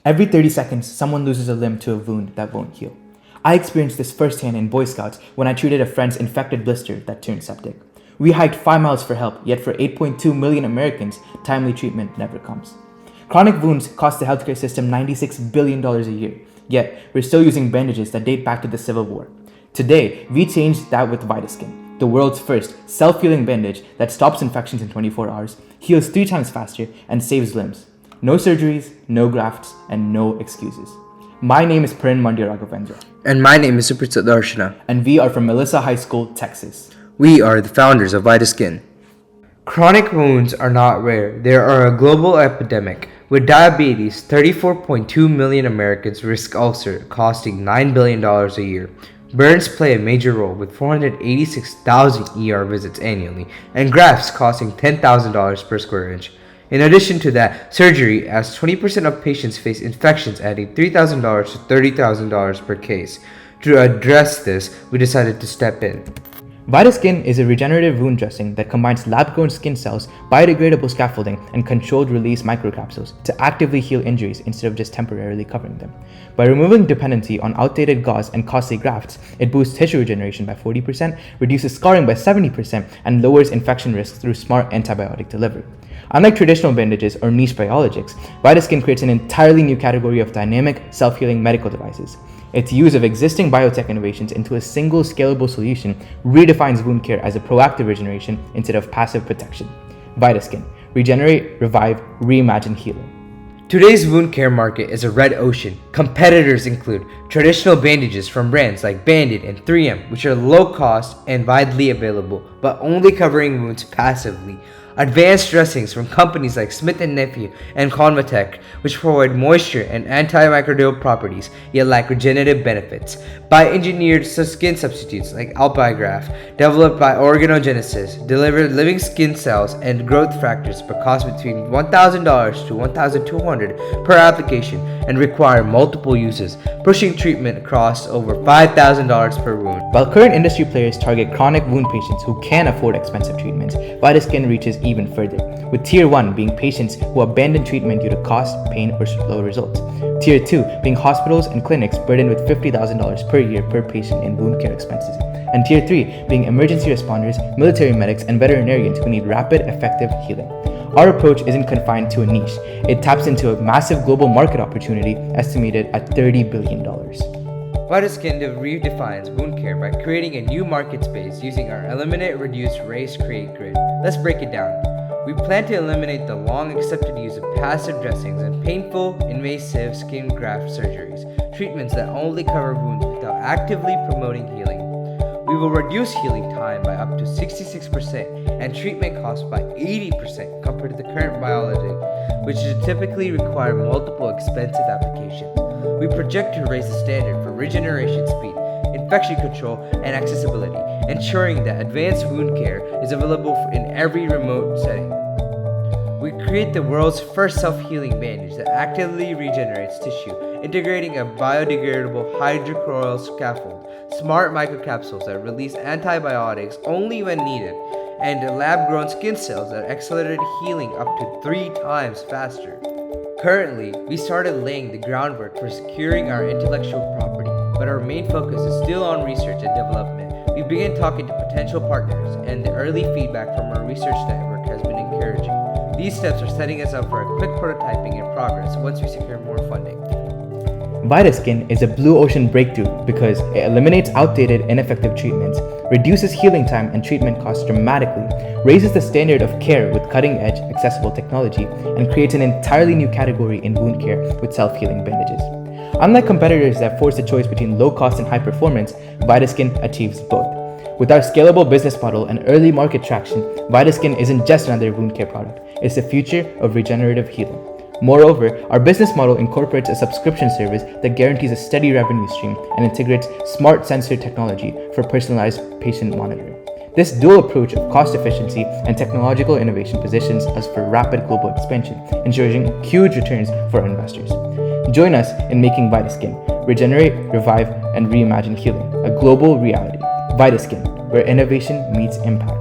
Every 30 seconds, someone loses a limb to a wound that won't heal. I experienced this firsthand in Boy Scouts when I treated a friend's infected blister that turned septic. We hiked 5 miles for help, yet for 8.2 million Americans, timely treatment never comes. Chronic wounds cost the healthcare system $96 billion a year, yet we're still using bandages that date back to the Civil War. Today, we changed that with VitaSkin, the world's first self-healing bandage that stops infections in 24 hours, heals 3 times faster, and saves limbs. No surgeries, no grafts, and no excuses. My name is Parin, Mandya, Ragavendra. And my name is Supreet, Sudharshana. And we are from Melissa High School, Texas. We are the founders of VitaSkin. Chronic wounds are not rare. They are a global epidemic. With diabetes, 34.2 million Americans risk ulcer, costing $9 billion a year. Burns play a major role with 486,000 ER visits annually, and grafts costing $10,000 per square inch. In addition to that, surgery, as 20% of patients face infections, adding $3,000 to $30,000 per case. To address this, we decided to step in. VitaSkin is a regenerative wound dressing that combines lab-grown skin cells, biodegradable scaffolding, and controlled-release microcapsules to actively heal injuries instead of just temporarily covering them. By removing dependency on outdated gauze and costly grafts, it boosts tissue regeneration by 40%, reduces scarring by 70%, and lowers infection risks through smart antibiotic delivery. Unlike traditional bandages or niche biologics, VitaSkin creates an entirely new category of dynamic, self-healing medical devices. Its use of existing biotech innovations into a single scalable solution redefines wound care as a proactive regeneration instead of passive protection. VitaSkin. Regenerate, revive, reimagine healing. Today's wound care market is a red ocean. Competitors include traditional bandages from brands like Band-Aid and 3M, which are low cost and widely available, but only covering wounds passively. Advanced dressings from companies like Smith & Nephew and Convatec, which provide moisture and antimicrobial properties, yet lack regenerative benefits. Bioengineered skin substitutes like Alpigraph, developed by Organogenesis, deliver living skin cells and growth factors but cost between $1,000 to $1,200 per application and require multiple uses, pushing treatment across over $5,000 per wound. While current industry players target chronic wound patients who can afford expensive treatments, VitaSkin reaches even further, with Tier 1 being patients who abandon treatment due to cost, pain, or slow results. Tier 2 being hospitals and clinics burdened with $50,000 per year per patient in wound care expenses. And Tier 3 being emergency responders, military medics, and veterinarians who need rapid, effective healing. Our approach isn't confined to a niche. It taps into a massive global market opportunity estimated at $30 billion. VitaSkin redefines wound care by creating a new market space using our Eliminate, Reduce, Raise, Create grid. Let's break it down. We plan to eliminate the long accepted use of passive dressings and painful, invasive skin graft surgeries, treatments that only cover wounds without actively promoting healing. We will reduce healing time by up to 66% and treatment costs by 80% compared to the current biologic, which typically require multiple expensive applications. We project to raise the standard for regeneration speed, infection control, and accessibility, ensuring that advanced wound care is available in every remote setting. We create the world's first self-healing bandage that actively regenerates tissue, integrating a biodegradable hydrochloroid scaffold, smart microcapsules that release antibiotics only when needed, and lab-grown skin cells that accelerate healing up to 3 times faster. Currently, we started laying the groundwork for securing our intellectual property, but our main focus is still on research and development. We began talking to potential partners, and the early feedback from our research network has been encouraging. These steps are setting us up for a quick prototyping in progress once we secure more funding. VitaSkin is a blue ocean breakthrough because it eliminates outdated, ineffective treatments, reduces healing time and treatment costs dramatically, raises the standard of care with cutting-edge, accessible technology, and creates an entirely new category in wound care with self-healing bandages. Unlike competitors that force a choice between low cost and high performance, VitaSkin achieves both. With our scalable business model and early market traction, VitaSkin isn't just another wound care product, it's the future of regenerative healing. Moreover, our business model incorporates a subscription service that guarantees a steady revenue stream and integrates smart sensor technology for personalized patient monitoring. This dual approach of cost efficiency and technological innovation positions us for rapid global expansion, ensuring huge returns for our investors. Join us in making VitaSkin, regenerate, revive, and reimagine healing, a global reality. VitaSkin, where innovation meets impact.